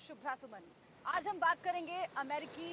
शुभ्रा सुमन। आज हम बात करेंगे अमेरिकी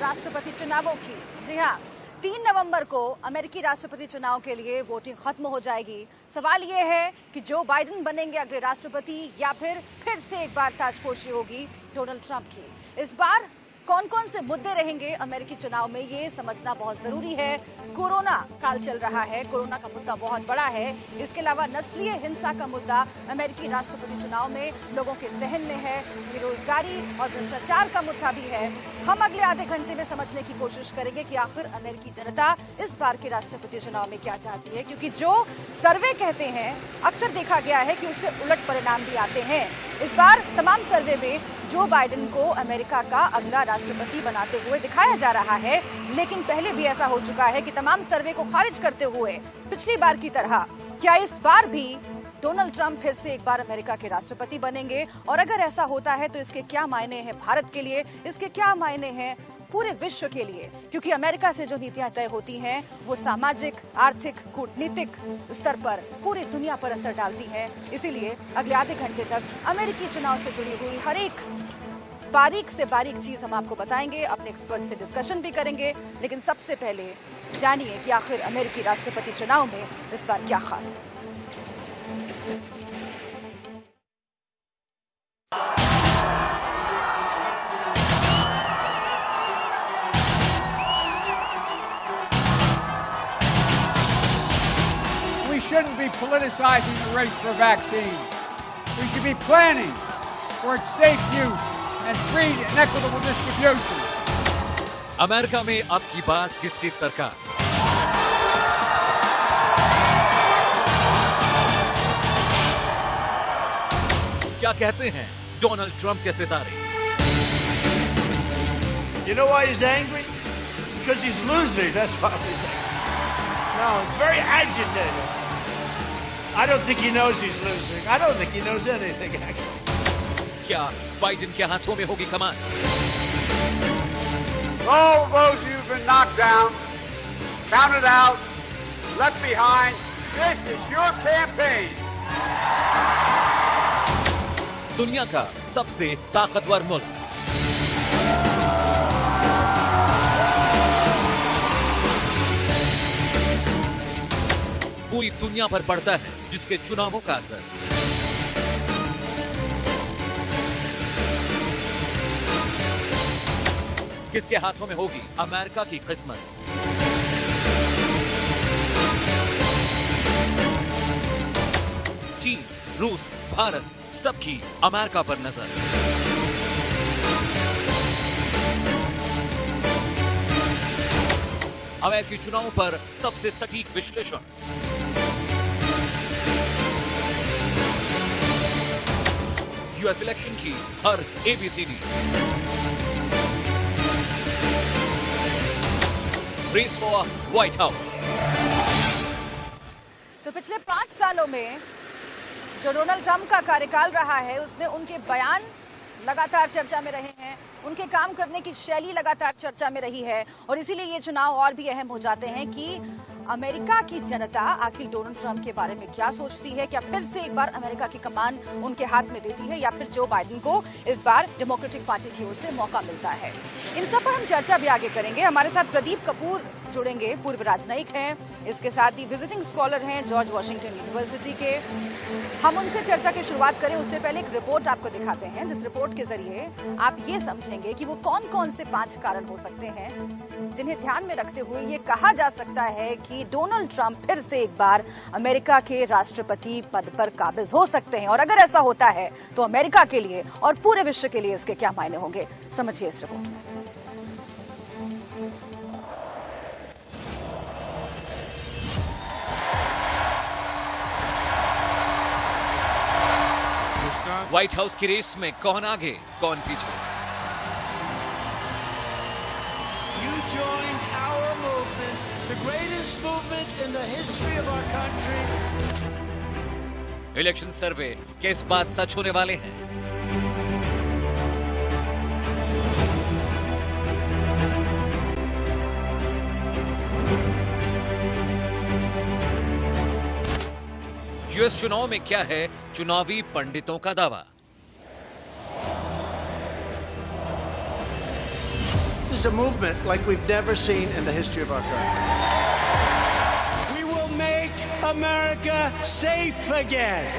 राष्ट्रपति चुनावों की। जी हाँ, 3 नवंबर को अमेरिकी राष्ट्रपति चुनाव के लिए वोटिंग खत्म हो जाएगी। सवाल ये है कि जो बाइडेन बनेंगे अगले राष्ट्रपति या फिर से एक बार ताजपोशी होगी डोनाल्ड ट्रंप की। इस बार कौन कौन से मुद्दे रहेंगे अमेरिकी चुनाव में, ये समझना बहुत जरूरी है। कोरोना काल चल रहा है, कोरोना का मुद्दा बहुत बड़ा है। इसके अलावा नस्लीय हिंसा का मुद्दा अमेरिकी राष्ट्रपति चुनाव में लोगों के जहन में है। बेरोजगारी और भ्रष्टाचार का मुद्दा भी है। हम अगले आधे घंटे में समझने की कोशिश करेंगे कि आखिर अमेरिकी जनता इस बार के राष्ट्रपति चुनाव में क्या चाहती है, क्योंकि जो सर्वे कहते हैं अक्सर देखा गया है कि उससे उलट परिणाम भी आते हैं। इस बार तमाम सर्वे में जो बाइडेन को अमेरिका का अगला राष्ट्रपति बनाते हुए दिखाया जा रहा है, लेकिन पहले भी ऐसा हो चुका है कि तमाम सर्वे को खारिज करते हुए पिछली बार की तरह क्या इस बार भी डोनाल्ड ट्रंप फिर से एक बार अमेरिका के राष्ट्रपति बनेंगे? और अगर ऐसा होता है तो इसके क्या मायने हैं भारत के लिए, इसके क्या मायने हैं पूरे विश्व के लिए? क्योंकि अमेरिका से जो नीतियां तय होती हैं वो सामाजिक, आर्थिक, कूटनीतिक स्तर पर पूरी दुनिया पर असर डालती हैं। इसीलिए अगले आधे घंटे तक अमेरिकी चुनाव से जुड़ी हुई हर एक बारीक से बारीक चीज हम आपको बताएंगे, अपने एक्सपर्ट से डिस्कशन भी करेंगे। लेकिन सबसे पहले जानिए कि आखिर अमेरिकी राष्ट्रपति चुनाव में इस बार क्या खास है। We shouldn't be politicizing the race for vaccines. We should be planning for its safe use and free and equitable distribution. America में अब की बात किसकी सरकार? क्या कहते हैं डोनाल्ड ट्रंप के सितारे? You know why he's angry? Because he's losing. That's why he's angry. No, it's very agitated. I don't think he knows he's losing. I don't think he knows anything, actually. क्या Biden के हाथों में होगी कमान? All those who've been knocked down, counted out, left behind, this is your campaign. दुनिया का सबसे ताकतवर मुल्क, पूरी दुनिया पर पड़ता है जिसके चुनावों का असर। किसके हाथों में होगी अमेरिका की किस्मत? चीन, रूस, भारत, सबकी अमेरिका पर नजर। अमेरिकी चुनावों पर सबसे सटीक विश्लेषण। यूएस इलेक्शन की हर ABCD. Race for White House. तो पिछले 5 सालों में जो डोनाल्ड ट्रंप का कार्यकाल रहा है उसमें उनके बयान लगातार चर्चा में रहे हैं, उनके काम करने की शैली लगातार चर्चा में रही है। और इसीलिए ये चुनाव और भी अहम हो जाते हैं कि अमेरिका की जनता आखिर डोनाल्ड ट्रंप के बारे में क्या सोचती है। क्या फिर से एक बार अमेरिका की कमान उनके हाथ में देती है या फिर जो बाइडेन को इस बार डेमोक्रेटिक पार्टी की ओर से मौका मिलता है? इन सब पर हम चर्चा भी आगे करेंगे। हमारे साथ प्रदीप कपूर जुड़ेंगे, पूर्व राजनयिक हैं। इसके साथ ही विजिटिंग स्कॉलर हैं जॉर्ज वॉशिंगटन यूनिवर्सिटी के। हम उनसे चर्चा की शुरुआत करें उससे पहले एक रिपोर्ट आपको दिखाते हैं, जिस रिपोर्ट के जरिए आप ये समझेंगे कि वो कौन कौन से 5 कारण हो सकते हैं जिन्हें ध्यान में रखते हुए ये कहा जा सकता है कि डोनाल्ड ट्रंप फिर से एक बार अमेरिका के राष्ट्रपति पद पर काबिज हो सकते हैं। और अगर ऐसा होता है तो अमेरिका के लिए और पूरे विश्व के लिए इसके क्या मायने होंगे, समझिए इस रिपोर्ट में। व्हाइट हाउस की रेस में कौन आगे कौन पीछे? You joined our movement, the greatest movement in the history of our country. Election survey किस बात सच होने वाले हैं? यूएस चुनाव में क्या है चुनावी पंडितों का दावा? is a movement like we've never seen in the history of our country. We will make America safe again.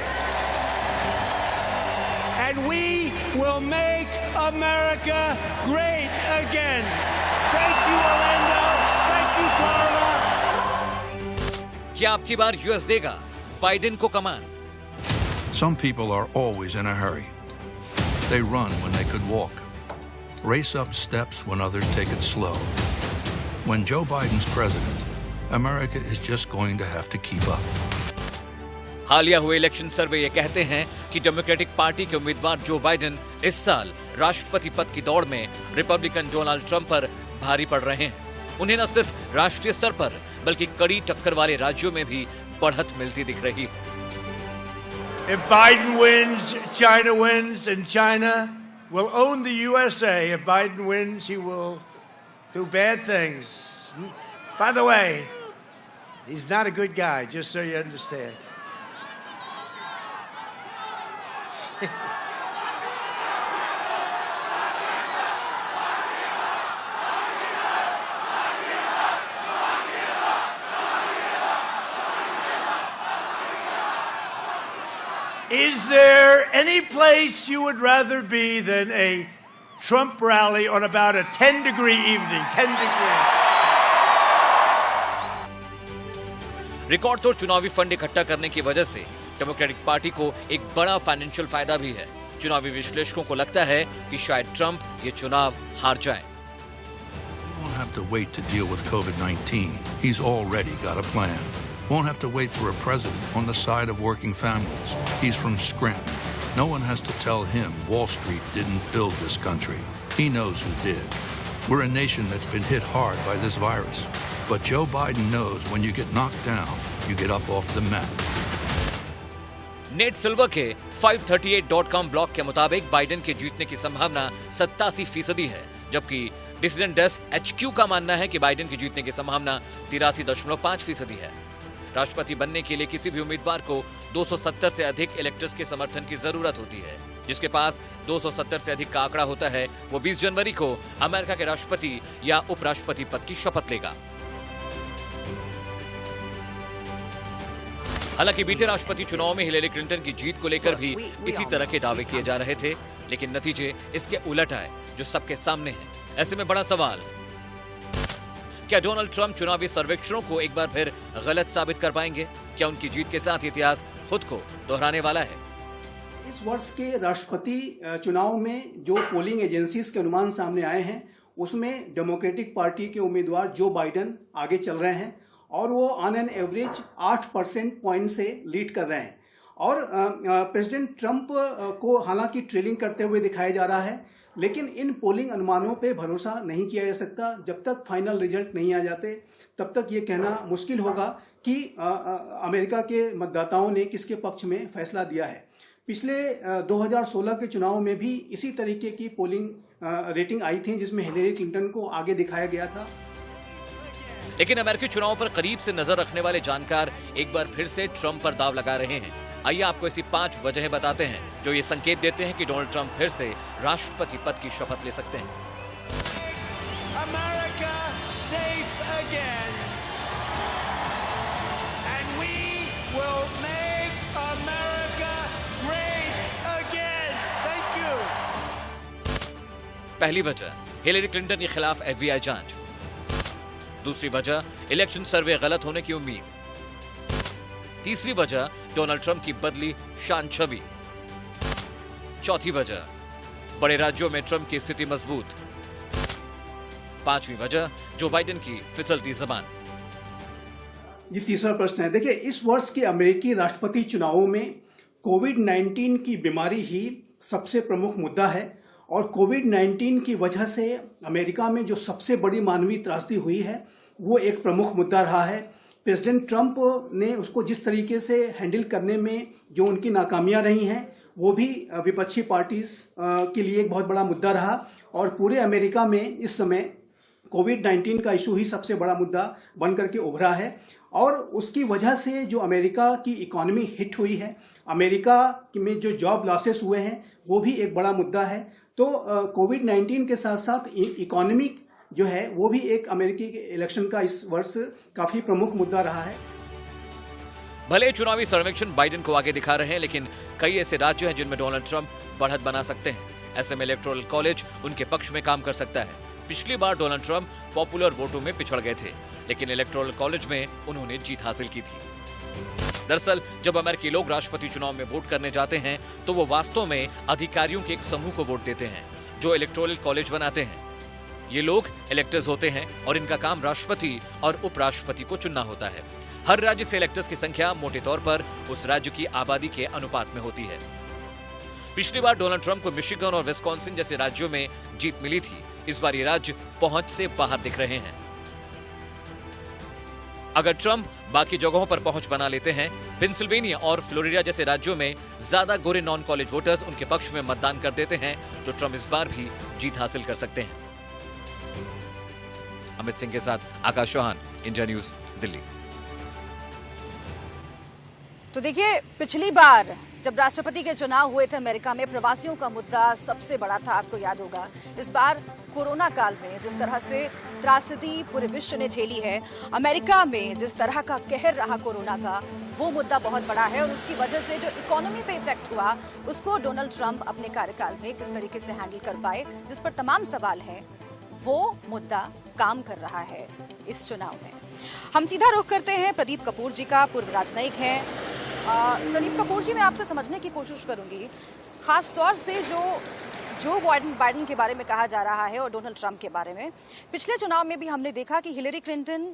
And we will make America great again. Thank you, Orlando. Thank you, Florida. क्या आपकी बार US देगा Biden को कमान? Some people are always in a hurry. They run when they could walk. Race up steps when others take it slow. When Joe Biden's president, America is just going to have to keep up. हालिया हुए election सर्वे ये कहते हैं कि democratic party के उम्मीदवार Joe Biden इस साल राष्ट्रपति पद की दौड़ में रिपब्लिकन डोनाल्ड ट्रंप पर भारी पड़ रहे हैं। उन्हें न सिर्फ राष्ट्रीय स्तर पर बल्कि कड़ी टक्कर वाले राज्यों में भी बढ़त मिलती दिख रही है। If Biden wins, China wins, and China will own the USA. If Biden wins, he will do bad things. By the way, he's not a good guy, just so you understand. Is there any place you would rather be than a Trump rally on about a 10-degree evening? 10 degrees. Record तोड़ चुनावी fund इकट्ठा करने की वजह से democratic party को एक बड़ा फाइनेंशियल फायदा भी है। चुनावी विश्लेषकों को लगता है कि शायद ट्रंप ये चुनाव हार जाएं। We won't have to wait to deal with COVID-19. He's already got a plan. Won't have to wait for a president on the side of working families. He's from Scranton. No one has to tell him Wall Street didn't build this country. He knows who did. We're a nation that's been hit hard by this virus. But Joe Biden knows when you get knocked down, you get up off the mat. Net silver के 538.com blog के मुताबिक Biden के जीतने की संभावना 87% है, जबकि decision desk HQ का मानना है कि बाइडेन के जीतने की संभावना 83.5% है। राष्ट्रपति बनने के लिए किसी भी उम्मीदवार को 270 से अधिक इलेक्टर्स के समर्थन की जरूरत होती है। जिसके पास 270 से अधिक का आंकड़ा होता है, वो 20 जनवरी को अमेरिका के राष्ट्रपति या उपराष्ट्रपति पद की शपथ लेगा। हालांकि बीते राष्ट्रपति चुनाव में हिलेरी क्लिंटन की जीत को लेकर भी इसी तरह के दावे किए जा रहे थे, लेकिन नतीजे इसके उलट आए जो सबके सामने है। ऐसे में बड़ा सवाल, क्या डोनाल्ड ट्रंप चुनावी सर्वेक्षणों को एक बार फिर गलत साबित कर पाएंगे? क्या उनकी जीत के साथ इतिहास खुद को दोहराने वाला है? इस वर्ष के राष्ट्रपति चुनाव में जो पोलिंग एजेंसीज के अनुमान सामने आए हैं, उसमें डेमोक्रेटिक पार्टी के उम्मीदवार जो बाइडेन आगे चल रहे हैं और वो ऑन एन एवरेज 8% पॉइंट से लीड कर रहे हैं। और प्रेसिडेंट ट्रंप को हालांकि ट्रेलिंग करते हुए दिखाया जा रहा है, लेकिन इन पोलिंग अनुमानों पे भरोसा नहीं किया जा सकता। जब तक फाइनल रिजल्ट नहीं आ जाते तब तक ये कहना मुश्किल होगा कि अमेरिका के मतदाताओं ने किसके पक्ष में फैसला दिया है। पिछले 2016 के चुनाव में भी इसी तरीके की पोलिंग रेटिंग आई थी, जिसमें हिलेरी क्लिंटन को आगे दिखाया गया था। लेकिन अमेरिकी चुनाव पर करीब से नजर रखने वाले जानकार एक बार फिर से ट्रंप पर दाव लगा रहे हैं। आइए आपको ऐसी 5 वजहें बताते हैं जो ये संकेत देते हैं कि डोनाल्ड ट्रंप फिर से राष्ट्रपति पद की शपथ ले सकते हैं। America safe again. And we will make America great again. Thank you. पहली वजह, हिलेरी क्लिंटन के खिलाफ FBI जांच। दूसरी वजह, इलेक्शन सर्वे गलत होने की उम्मीद। तीसरी वजह, डोनाल्ड ट्रंप की बदली शान छवि। चौथी वजह, बड़े राज्यों में ट्रंप की स्थिति मजबूत। पांचवी वजह, जो बाइडेन की फिसलती जबान। ये तीसरा प्रश्न है। देखिए, इस वर्ष के अमेरिकी राष्ट्रपति चुनावों में कोविड-19 की बीमारी ही सबसे प्रमुख मुद्दा है और कोविड-19 की वजह से अमेरिका में जो सबसे बड़ी मानवीय त्रासदी हुई है वो एक प्रमुख मुद्दा रहा है। प्रेसिडेंट ट्रंप ने उसको जिस तरीके से हैंडल करने में जो उनकी नाकामियां रही हैं वो भी विपक्षी पार्टीज के लिए एक बहुत बड़ा मुद्दा रहा और पूरे अमेरिका में इस समय कोविड-19 का इशू ही सबसे बड़ा मुद्दा बन करके उभरा है और उसकी वजह से जो अमेरिका की इकोनॉमी हिट हुई है, अमेरिका में जो जॉब लॉसेस हुए हैं वो भी एक बड़ा मुद्दा है। तो कोविड-19 के साथ साथ इकोनॉमिक जो है वो भी एक अमेरिकी इलेक्शन का इस वर्ष काफी प्रमुख मुद्दा रहा है। भले चुनावी सर्वेक्षण बाइडेन को आगे दिखा रहे हैं, लेकिन कई ऐसे राज्य हैं जिनमें डोनाल्ड ट्रंप बढ़त बना सकते हैं। ऐसे में इलेक्टोरल कॉलेज उनके पक्ष में काम कर सकता है। पिछली बार डोनाल्ड ट्रंप पॉपुलर वोटों में पिछड़ गए थे, लेकिन इलेक्टोरल कॉलेज में उन्होंने जीत हासिल की थी। दरअसल जब अमेरिकी लोग राष्ट्रपति चुनाव में वोट करने जाते हैं तो वो वास्तव में अधिकारियों के एक समूह को वोट देते हैं जो इलेक्टोरल कॉलेज बनाते हैं। ये लोग इलेक्टर्स होते हैं और इनका काम राष्ट्रपति और उपराष्ट्रपति को चुनना होता है। हर राज्य से इलेक्टर्स की संख्या मोटे तौर पर उस राज्य की आबादी के अनुपात में होती है। पिछली बार डोनाल्ड ट्रंप को मिशिगन और विस्कॉन्सिन जैसे राज्यों में जीत मिली थी। इस बार ये राज्य पहुंच से बाहर दिख रहे हैं। अगर ट्रंप बाकी जगहों पर पहुंच बना लेते हैं, पेंसिल्वेनिया और फ्लोरिडा जैसे राज्यों में ज्यादा गोरे नॉन कॉलेज वोटर्स उनके पक्ष में मतदान कर देते हैं, तो ट्रंप इस बार भी जीत हासिल कर सकते हैं। अमित सिंह के साथ आकाश चौहान, इंडिया न्यूज, दिल्ली। तो देखिए, पिछली बार जब राष्ट्रपति के चुनाव हुए थे अमेरिका में, प्रवासियों का मुद्दा सबसे बड़ा था, आपको याद होगा। इस बार कोरोना काल में जिस तरह से त्रासदी पूरे विश्व ने झेली है, अमेरिका में जिस तरह का कहर रहा कोरोना का, वो मुद्दा बहुत बड़ा है और उसकी वजह से जो इकोनॉमी पे इफेक्ट हुआ, उसको डोनाल्ड ट्रंप अपने कार्यकाल में किस तरीके से हैंडल कर पाए, जिस पर तमाम सवाल हैं, वो मुद्दा काम कर रहा है इस चुनाव में। हम सीधा रुख करते हैं प्रदीप कपूर जी का, पूर्व राजनयिक हैं। प्रदीप कपूर जी, मैं आपसे समझने की कोशिश करूंगी, खास तौर से जो बाइडेन के बारे में कहा जा रहा है और डोनाल्ड ट्रंप के बारे में। पिछले चुनाव में भी हमने देखा कि हिलेरी क्लिंटन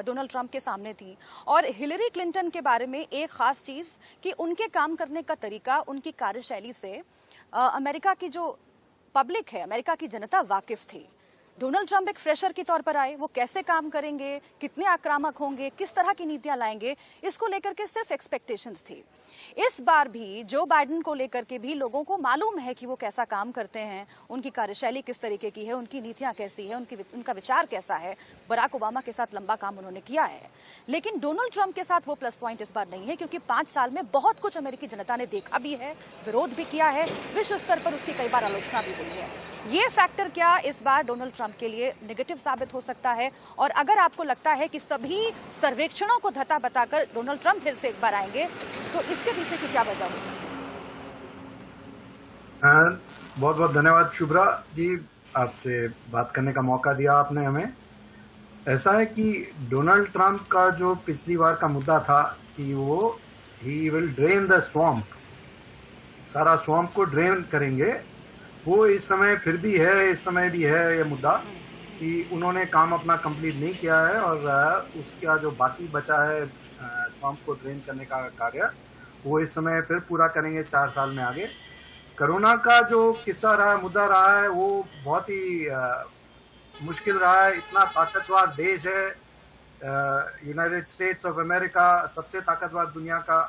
डोनाल्ड ट्रंप के सामने थी और हिलेरी क्लिंटन के बारे में एक खास चीज कि उनके काम करने का तरीका, उनकी कार्यशैली से अमेरिका की जो पब्लिक है, अमेरिका की जनता वाकिफ थी। डोनाल्ड ट्रंप एक फ्रेशर के तौर पर आए, वो कैसे काम करेंगे, कितने आक्रामक होंगे, किस तरह की नीतियां लाएंगे, इसको लेकर के सिर्फ एक्सपेक्टेशंस थी। इस बार भी जो बाइडेन को लेकर के भी लोगों को मालूम है कि वो कैसा काम करते हैं, उनकी कार्यशैली किस तरीके की है, उनकी नीतियां कैसी है, उनका विचार कैसा है। बराक ओबामा के साथ लंबा काम उन्होंने किया है, लेकिन डोनाल्ड ट्रंप के साथ वो प्लस पॉइंट इस बार नहीं है, क्योंकि 5 साल में बहुत कुछ अमेरिकी जनता ने देखा भी है, विरोध भी किया है, विश्व स्तर पर उसकी कई बार आलोचना भी हुई है। ये फैक्टर क्या इस बार डोनाल्ड ट्रंप के लिए नेगेटिव साबित हो सकता है? और अगर आपको लगता है कि सभी सर्वेक्षणों को धता बताकर डोनाल्ड ट्रंप फिर से एक बार आएंगे, तो इसके पीछे की क्या वजह हो सकती है? बहुत बहुत धन्यवाद शुभ्रा जी, आपसे बात करने का मौका दिया आपने हमें। ऐसा है कि डोनाल्ड ट्रंप का जो पिछली बार का मुद्दा था कि वो he will drain the swamp, सारा स्वैम्प को ड्रेन करेंगे, वो इस समय फिर भी है, इस समय भी है ये मुद्दा कि उन्होंने काम अपना कंप्लीट नहीं किया है और उसका जो बाकी बचा है स्वैम्प को ड्रेन करने का कार्य, वो इस समय फिर पूरा करेंगे 4 साल में आगे। कोरोना का जो किस्सा रहा, मुद्दा रहा है, वो बहुत ही मुश्किल रहा है। इतना ताकतवर देश है यूनाइटेड स्टेट्स ऑफ अमेरिका, सबसे ताकतवर दुनिया का,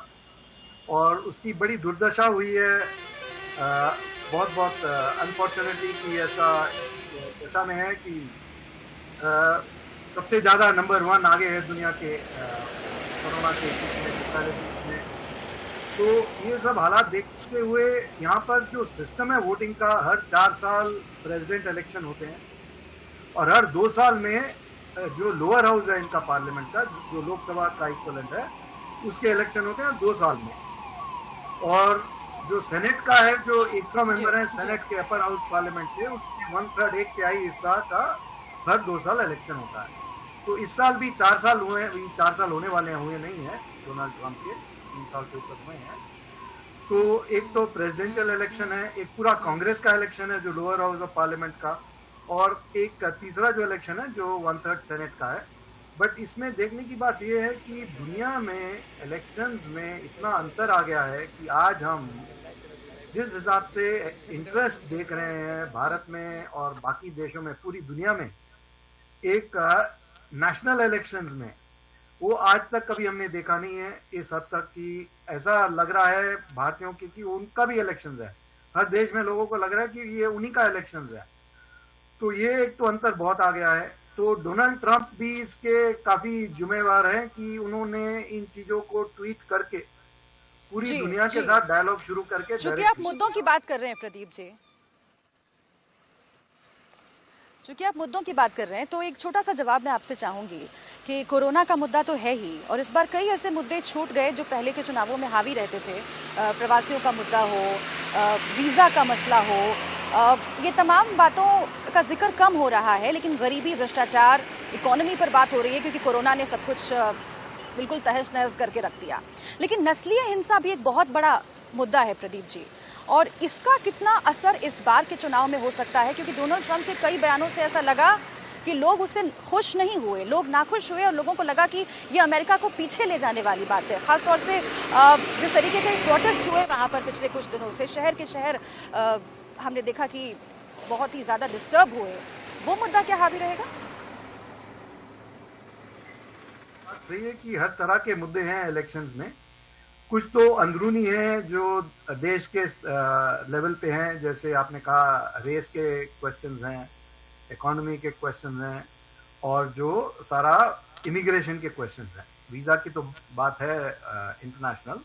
और उसकी बड़ी दुर्दशा हुई है। बहुत अनफॉर्चुनेटली कि ऐसा दशा में है कि सबसे ज़्यादा नंबर 1 आगे है दुनिया के कोरोना केसेस में। तो ये सब हालात देखते हुए यहाँ पर जो सिस्टम है वोटिंग का, हर 4 साल प्रेसिडेंट इलेक्शन होते हैं और हर 2 साल में जो लोअर हाउस है इनका पार्लियामेंट का, जो लोकसभा का इक्विवेलेंट है, उसके इलेक्शन होते हैं 2 साल में। और जो सेनेट का है, जो 100 मेंबर हैं सेनेट के अपर हाउस पार्लियामेंट के, उसकी 1/3 1 तिहाई हिस्सा का हर 2 साल इलेक्शन होता है। तो इस साल भी 4 साल हुए, 4 साल होने वाले हुए नहीं है डोनाल्ड ट्रंप के, 3 साल से ऊपर हुए हैं। तो एक तो प्रेसिडेंशियल इलेक्शन है, एक पूरा कांग्रेस का इलेक्शन है जो लोअर हाउस ऑफ पार्लियामेंट का, और एक तीसरा जो इलेक्शन है जो 1/3 सेनेट का है। बट इसमें देखने की बात यह है कि दुनिया में इलेक्शंस में इतना अंतर आ गया है कि आज हम जिस हिसाब से इंटरेस्ट देख रहे हैं भारत में और बाकी देशों में, पूरी दुनिया में, एक नेशनल इलेक्शंस में, वो आज तक कभी हमने देखा नहीं है इस हद तक कि ऐसा लग रहा है भारतीयों की कि उनका भी इलेक्शंस है। हर देश में लोगों को लग रहा है कि ये उन्हीं का इलेक्शंस है। तो ये एक तो अंतर बहुत आ गया है। तो डोनाल्ड ट्रंप भी इसके काफी जिम्मेवार हैं कि उन्होंने इन चीजों को ट्वीट करके पूरी दुनिया के साथ डायलॉग शुरू करके, चूंकि आप मुद्दों की बात कर रहे हैं प्रदीप जी, चूंकि आप मुद्दों की बात कर रहे हैं तो एक छोटा सा जवाब मैं आपसे चाहूंगी कि कोरोना का मुद्दा तो है ही, और इस बार कई ऐसे मुद्दे छूट गए जो पहले के चुनावों में हावी रहते थे। प्रवासियों का मुद्दा हो, वीजा का मसला हो, ये तमाम बातों का जिक्र कम हो रहा है, लेकिन गरीबी, भ्रष्टाचार, इकोनॉमी पर बात हो रही है क्योंकि कोरोना ने सब कुछ बिल्कुल तहस नहस करके रख दिया। लेकिन नस्लीय हिंसा भी एक बहुत बड़ा मुद्दा है प्रदीप जी, और इसका कितना असर इस बार के चुनाव में हो सकता है, क्योंकि डोनाल्ड ट्रंप के कई बयानों से ऐसा लगा कि लोग उससे खुश नहीं हुए, लोग नाखुश हुए, और लोगों को लगा कि ये अमेरिका को पीछे ले जाने वाली बात है। खासतौर से जिस तरीके के प्रोटेस्ट हुए वहां पर पिछले कुछ दिनों से, शहर के शहर हमने देखा कि बहुत ही ज्यादा डिस्टर्ब हुए। वो मुद्दा क्या हावी रहेगा? बात सही है कि हर तरह के मुद्दे हैं इलेक्शंस में। कुछ तो अंदरूनी है जो देश के लेवल पे हैं, जैसे आपने कहा रेस के क्वेश्चंस हैं, इकोनॉमी के क्वेश्चंस हैं, और जो सारा इमिग्रेशन के क्वेश्चंस हैं। वीजा की तो बात है इंटरनेशनल,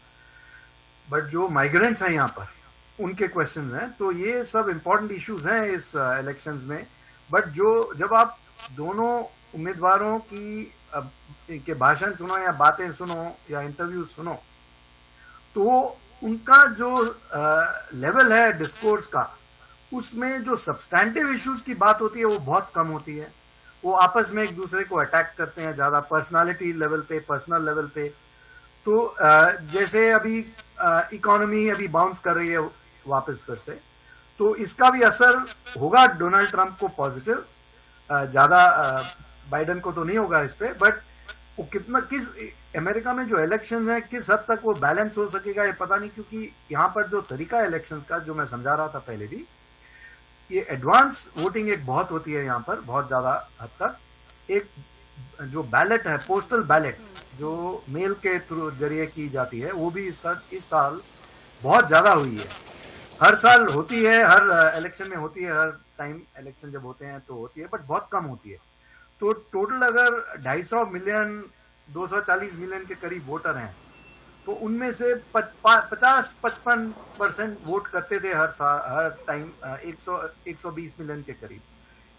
बट जो माइग्रेंट्स हैं यहाँ पर उनके क्वेश्चंस हैं। तो ये सब इम्पोर्टेंट इश्यूज हैं इस इलेक्शंस में। बट जब आप दोनों उम्मीदवारों के भाषण सुनो या बातें सुनो या इंटरव्यू सुनो, तो उनका जो लेवल है डिस्कोर्स का, उसमें जो सब्सटैंटिव इश्यूज की बात होती है वो बहुत कम होती है। वो आपस में एक दूसरे को अटैक करते हैं ज़्यादा पर्सनालिटी लेवल पे, पर्सनल लेवल पे। तो जैसे अभी इकोनॉमी अभी बाउंस कर रही है वापस फिर से, तो इसका भी असर होगा डोनाल्ड ट्रंप को पॉजिटिव। ज़्यादा बाइडेन को तो नहीं होगा इस पे, बट वो कितना किस अमेरिका में जो इलेक्शन है किस हद तक वो बैलेंस हो सकेगा ये पता नहीं, क्योंकि यहाँ पर जो तरीका इलेक्शंस का जो मैं समझा रहा था पहले भी, ये एडवांस वोटिंग एक बहुत होती है यहाँ पर, बहुत ज्यादा हद तक। एक जो बैलेट है, पोस्टल बैलेट, जो मेल के थ्रू जरिए की जाती है, वो भी इस साल बहुत ज्यादा हुई है। हर साल होती है, हर इलेक्शन में होती है, हर टाइम इलेक्शन जब होते हैं तो होती है, बट बहुत कम होती है। तो टोटल अगर 250 मिलियन 240 मिलियन के करीब वोटर हैं, तो उनमें से 50-55% वोट करते थे हर टाइम 120 मिलियन के करीब।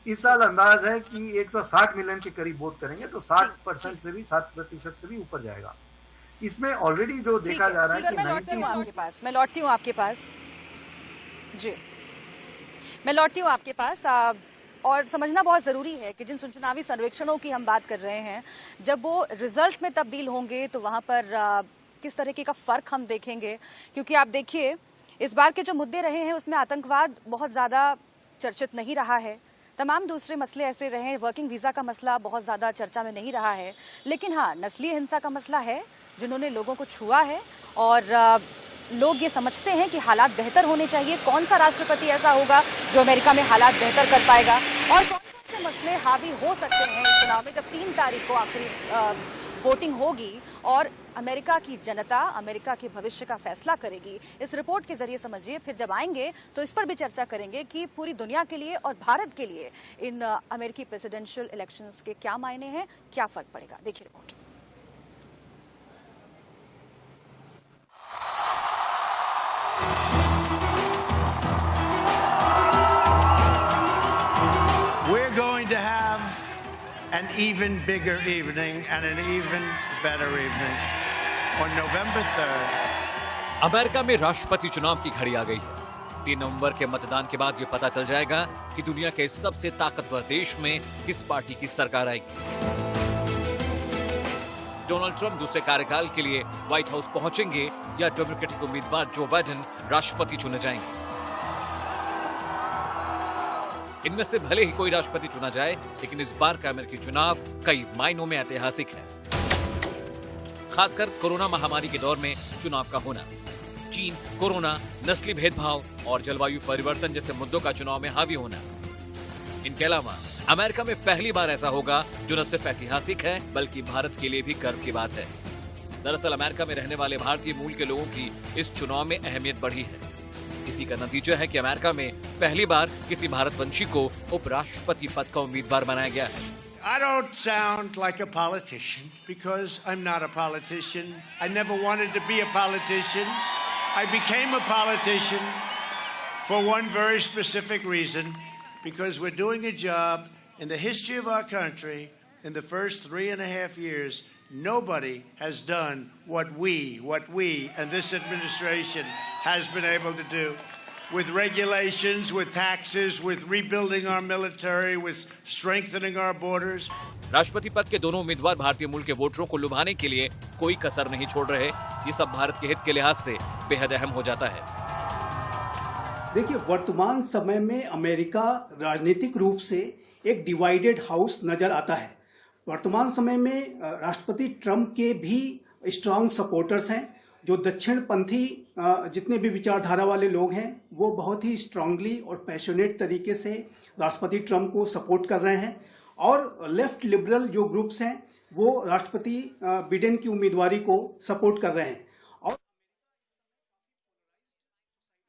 इस साल अंदाज है कि 160 मिलियन के करीब वोट करेंगे, तो 60% से भी 7% से भी ऊपर जाएगा। इसमें ऑलरेडी जो देखा जा रहा है कि मैं लौटती हूँ आपके पास जी, मैं लौटती हूँ आपके पास। और समझना बहुत ज़रूरी है कि जिन चुनावी सर्वेक्षणों की हम बात कर रहे हैं, जब वो रिजल्ट में तब्दील होंगे तो वहाँ पर किस तरीके का फ़र्क हम देखेंगे। क्योंकि आप देखिए इस बार के जो मुद्दे रहे हैं उसमें आतंकवाद बहुत ज़्यादा चर्चित नहीं रहा है, तमाम दूसरे मसले ऐसे रहे हैं, वर्किंग वीज़ा का मसला बहुत ज़्यादा चर्चा में नहीं रहा है, लेकिन हाँ नस्लीय हिंसा का मसला है जिन्होंने लोगों को छुआ है। और लोग ये समझते हैं कि हालात बेहतर होने चाहिए। कौन सा राष्ट्रपति ऐसा होगा जो अमेरिका में हालात बेहतर कर पाएगा, और कौन कौन से मसले हावी हो सकते हैं इस चुनाव में, जब 3 तारीख को आखिरी वोटिंग होगी और अमेरिका की जनता अमेरिका के भविष्य का फैसला करेगी। इस रिपोर्ट के जरिए समझिए, फिर जब आएंगे तो इस पर भी चर्चा करेंगे कि पूरी दुनिया के लिए और भारत के लिए इन अमेरिकी प्रेसिडेंशियल इलेक्शंस के क्या मायने हैं, क्या फर्क पड़ेगा। देखिए report. We're going to have an even bigger evening and an even better evening on November 3rd. America में राष्ट्रपति चुनाव की घड़ी आ गई है। 3 नवंबर के मतदान के बाद ये पता चल जाएगा कि दुनिया के सबसे ताकतवर देश में किस पार्टी की सरकार आएगी। डोनाल्ड ट्रंप दूसरे कार्यकाल के लिए व्हाइट हाउस पहुंचेंगे या डेमोक्रेटिक उम्मीदवार जो बाइडेन राष्ट्रपति चुने जाएंगे। इनमें से भले ही कोई राष्ट्रपति चुना जाए, लेकिन इस बार का अमेरिकी चुनाव कई मायनों में ऐतिहासिक है। खासकर कोरोना महामारी के दौर में चुनाव का होना, चीन, कोरोना, नस्ली भेदभाव और जलवायु परिवर्तन जैसे मुद्दों का चुनाव में हावी होना। इनके अलावा अमेरिका में पहली बार ऐसा होगा जो न सिर्फ ऐतिहासिक है बल्कि भारत के लिए भी गर्व की बात है। दरअसल अमेरिका में रहने वाले भारतीय मूल के लोगों की इस चुनाव में अहमियत बढ़ी है। इसी का नतीजा है कि अमेरिका में पहली बार किसी भारतवंशी को उपराष्ट्रपति पद का उम्मीदवार बनाया गया है। I don't sound like a politician because I'm not a politician. I never wanted to be a politician. I became a politician for one very specific reason, because we're doing a job in the history of our country. In the first 3.5 years, nobody has done what we and this administration has been able to do with regulations, with taxes, with rebuilding our military, with strengthening our borders. राष्ट्रपति पद के दोनों उम्मीदवार भारतीय मूल के वोटरों को लुभाने के लिए कोई कसर नहीं छोड़ रहे। ये सब भारत के हित के लिहाज से बेहद अहम हो जाता है। देखिए, वर्तमान समय में अमेरिका राजनीतिक रूप से एक डिवाइडेड हाउस नजर आता है। वर्तमान समय में राष्ट्रपति ट्रंप के भी स्ट्रांग सपोर्टर्स हैं। जो दक्षिणपंथी जितने भी विचारधारा वाले लोग हैं वो बहुत ही स्ट्रांगली और पैशनेट तरीके से राष्ट्रपति ट्रंप को सपोर्ट कर रहे हैं, और लेफ्ट लिबरल जो ग्रुप्स हैं वो राष्ट्रपति बिडेन की उम्मीदवारी को सपोर्ट कर रहे हैं।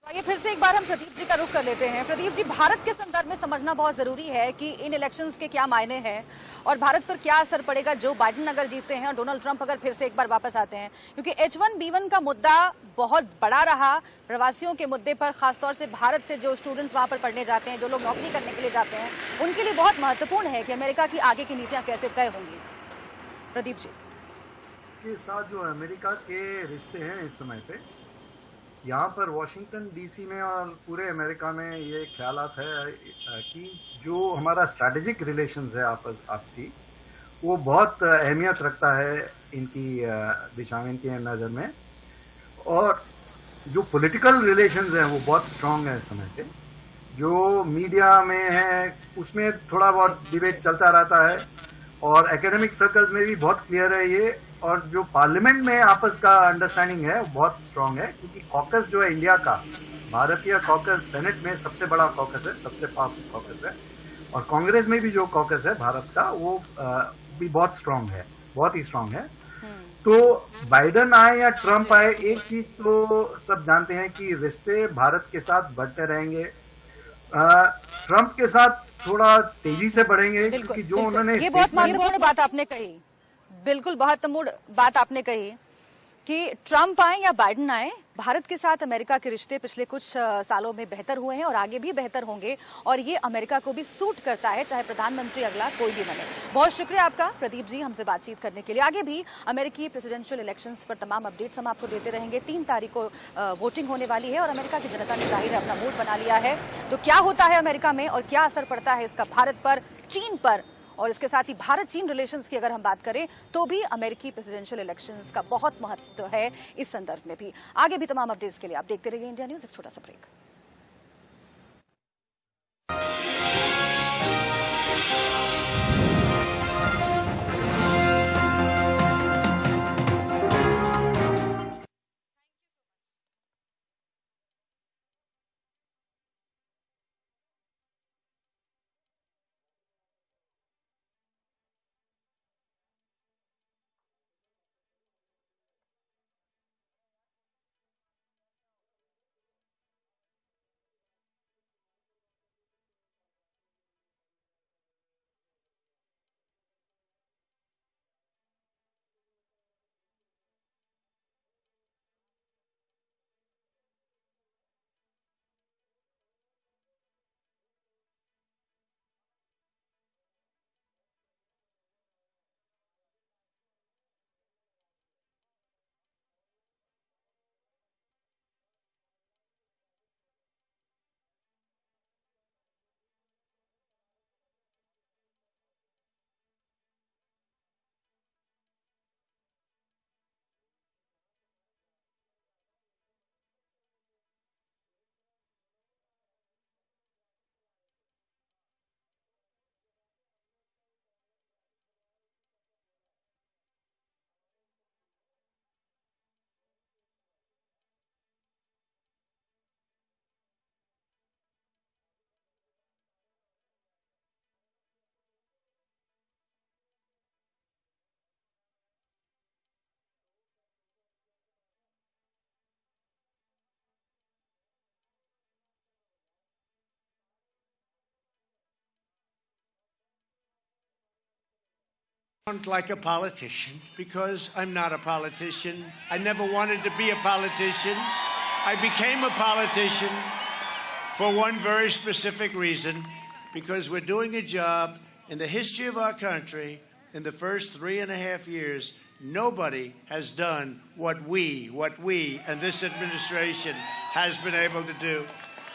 आइए फिर से एक बार हम प्रदीप जी का रुख कर लेते हैं। प्रदीप जी, भारत के संदर्भ में समझना बहुत जरूरी है कि इन इलेक्शंस के क्या मायने हैं और भारत पर क्या असर पड़ेगा जो बाइडेन अगर जीतते हैं और डोनाल्ड ट्रंप अगर फिर से एक बार वापस आते हैं, क्योंकि H1B1 का मुद्दा बहुत बड़ा रहा। प्रवासियों के मुद्दे पर, खासतौर से भारत से जो स्टूडेंट्स वहां पर पढ़ने जाते हैं, जो लोग नौकरी करने के लिए जाते हैं, उनके लिए बहुत महत्वपूर्ण है कि अमेरिका की आगे की नीतियां कैसे तय होंगी। प्रदीप जी के साथ जो अमेरिका के रिश्ते हैं इस समय पे, यहाँ पर वॉशिंगटन डीसी में और पूरे अमेरिका में ये ख्यालात है कि जो हमारा स्ट्रैटेजिक रिलेशंस है आपसी, वो बहुत अहमियत रखता है इनकी दिशा में, इनकी नज़र में। और जो पॉलिटिकल रिलेशंस हैं वो बहुत स्ट्रांग है इस समय पे। जो मीडिया में है उसमें थोड़ा बहुत डिबेट चलता रहता है, और एकेडमिक सर्कल्स में भी बहुत क्लियर है ये। और जो पार्लियामेंट में आपस का अंडरस्टैंडिंग है वो बहुत स्ट्रांग है, क्योंकि कॉकस जो है इंडिया का, भारतीय कॉकस सेनेट में सबसे बड़ा कॉकस है, सबसे पावरफुल कॉकस है, और कांग्रेस में भी जो कॉकस है भारत का वो भी बहुत स्ट्रांग है, बहुत ही स्ट्रांग है। तो बाइडेन आए या ट्रंप आए, एक चीज तो सब जानते हैं कि रिश्ते भारत के साथ बढ़ते रहेंगे। ट्रंप के साथ थोड़ा तेजी से बढ़ेंगे, क्योंकि जो उन्होंने ये बहुत महत्वपूर्ण बात आपने कही, बिल्कुल महत्वपूर्ण बात आपने कही कि ट्रंप आए या बाइडेन आए, भारत के साथ अमेरिका के रिश्ते पिछले कुछ सालों में बेहतर हुए हैं और आगे भी बेहतर होंगे, और ये अमेरिका को भी सूट करता है, चाहे प्रधानमंत्री अगला कोई भी बने। बहुत शुक्रिया आपका प्रदीप जी हमसे बातचीत करने के लिए। आगे भी अमेरिकी प्रेसिडेंशियल इलेक्शंस पर तमाम अपडेट्स हम आपको देते रहेंगे। 3 तारीख को वोटिंग होने वाली है और अमेरिका की जनता ने जाहिर है अपना मूड बना लिया है। तो क्या होता है अमेरिका में और क्या असर पड़ता है इसका भारत पर, चीन पर, और इसके साथ ही भारत चीन रिलेशंस की अगर हम बात करें तो भी अमेरिकी प्रेसिडेंशियल इलेक्शंस का बहुत महत्व है इस संदर्भ में भी। आगे भी तमाम अपडेट्स के लिए आप देखते रहिए इंडिया न्यूज। एक छोटा सा break. Like a politician, because I'm not a politician. I never wanted to be a politician. I became a politician for one very specific reason, because we're doing a job in the history of our country. In the first 3.5 years, nobody has done what we and this administration has been able to do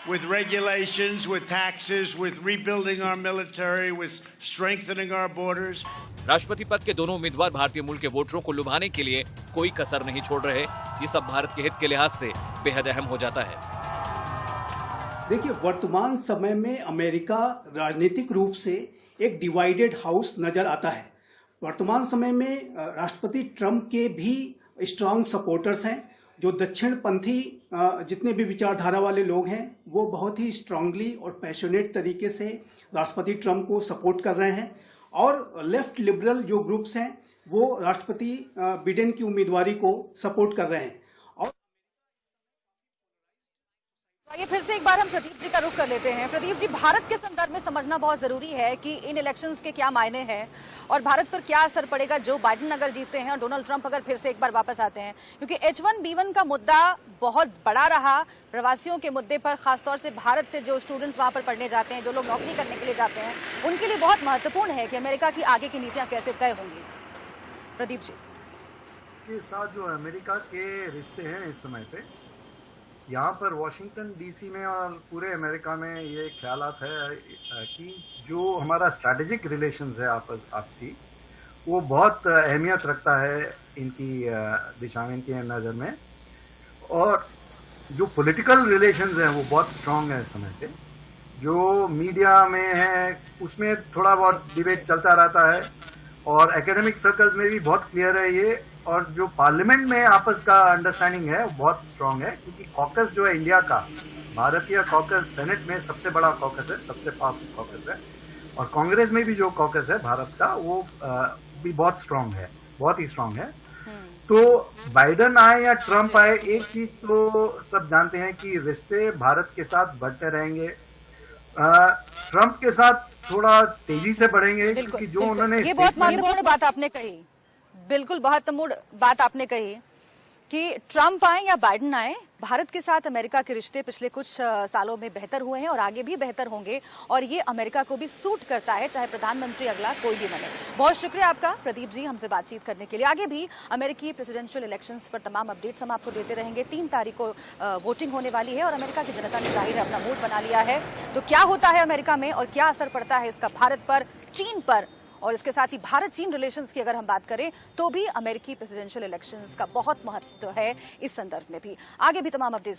with regulations, with taxes, with rebuilding our military, with strengthening our borders. राष्ट्रपति पद के दोनों उम्मीदवार भारतीय मूल के वोटरों को लुभाने के लिए कोई कसर नहीं छोड़ रहे। ये सब भारत के हित के लिहाज से बेहद अहम हो जाता है। देखिए, वर्तमान समय में अमेरिका राजनीतिक रूप से एक डिवाइडेड हाउस नजर आता है। वर्तमान समय में राष्ट्रपति ट्रंप के भी स्ट्रांग सपोर्टर्स हैं। जो दक्षिणपंथी जितने भी विचारधारा वाले लोग हैं वो बहुत ही स्ट्रांगली और पैशनेट तरीके से राष्ट्रपति ट्रंप को सपोर्ट कर रहे हैं, और लेफ्ट लिबरल जो ग्रुप्स हैं वो राष्ट्रपति बिडेन की उम्मीदवारी को सपोर्ट कर रहे हैं। आइए फिर से एक बार हम प्रदीप जी का रुख कर लेते हैं। प्रदीप जी, भारत के संदर्भ में समझना बहुत जरूरी है कि इन इलेक्शंस के क्या मायने हैं और भारत पर क्या असर पड़ेगा जो बाइडेन अगर जीतते हैं और डोनाल्ड ट्रंप अगर फिर से एक बार वापस आते हैं, क्योंकि H1B1 का मुद्दा बहुत बड़ा रहा। प्रवासियों के मुद्दे पर खासतौर से भारत से जो स्टूडेंट्स वहां पर पढ़ने जाते हैं, जो लोग नौकरी करने के लिए जाते हैं, उनके लिए बहुत महत्वपूर्ण है कि अमेरिका की आगे की नीतियां कैसे तय होंगी। प्रदीप जी के साथ जो अमेरिका के रिश्ते हैं इस समय पे, यहाँ पर वॉशिंगटन डीसी में और पूरे अमेरिका में ये ख्यालात है कि जो हमारा स्ट्रैटेजिक रिलेशंस है आपसी, वो बहुत अहमियत रखता है इनकी दिशा में, इनकी नज़र में। और जो पॉलिटिकल रिलेशंस हैं वो बहुत स्ट्रांग है इस समय पे। जो मीडिया में है उसमें थोड़ा बहुत डिबेट चलता रहता है, और एकेडमिक सर्कल्स में भी बहुत क्लियर है ये। और जो पार्लियामेंट में आपस का अंडरस्टैंडिंग है वो बहुत स्ट्रांग है, क्योंकि कॉकस जो है इंडिया का, भारतीय कॉकस सेनेट में सबसे बड़ा कॉकस है, सबसे पावरफुल कॉकस है, और कांग्रेस में भी जो कॉकस है भारत का वो भी बहुत स्ट्रांग है, बहुत ही स्ट्रांग है। तो बाइडेन आए या ट्रंप आए, एक चीज तो सब जानते हैं कि रिश्ते भारत के साथ बढ़ते रहेंगे। ट्रंप के साथ थोड़ा तेजी से बढ़ेंगे, क्योंकि जो उन्होंने ये बहुत महत्वपूर्ण बात आपने कही, बिल्कुल महत्वपूर्ण बात आपने कही कि ट्रंप आए या बाइडेन आए, भारत के साथ अमेरिका के रिश्ते पिछले कुछ सालों में बेहतर हुए हैं और आगे भी बेहतर होंगे, और ये अमेरिका को भी सूट करता है, चाहे प्रधानमंत्री अगला कोई भी बने। बहुत शुक्रिया आपका प्रदीप जी हमसे बातचीत करने के लिए। आगे भी अमेरिकी प्रेसिडेंशियल इलेक्शंस पर तमाम अपडेट्स हम आपको देते रहेंगे। 3 तारीख को वोटिंग होने वाली है और अमेरिका की जनता ने जाहिर है अपना मूड बना लिया है। तो क्या होता है अमेरिका में और क्या असर पड़ता है इसका भारत पर, चीन पर, और इसके साथ ही भारत चीन रिलेशंस की अगर हम बात करें तो भी अमेरिकी प्रेसिडेंशियल इलेक्शंस का बहुत महत्व है इस संदर्भ में भी। आगे भी तमाम अपडेट्स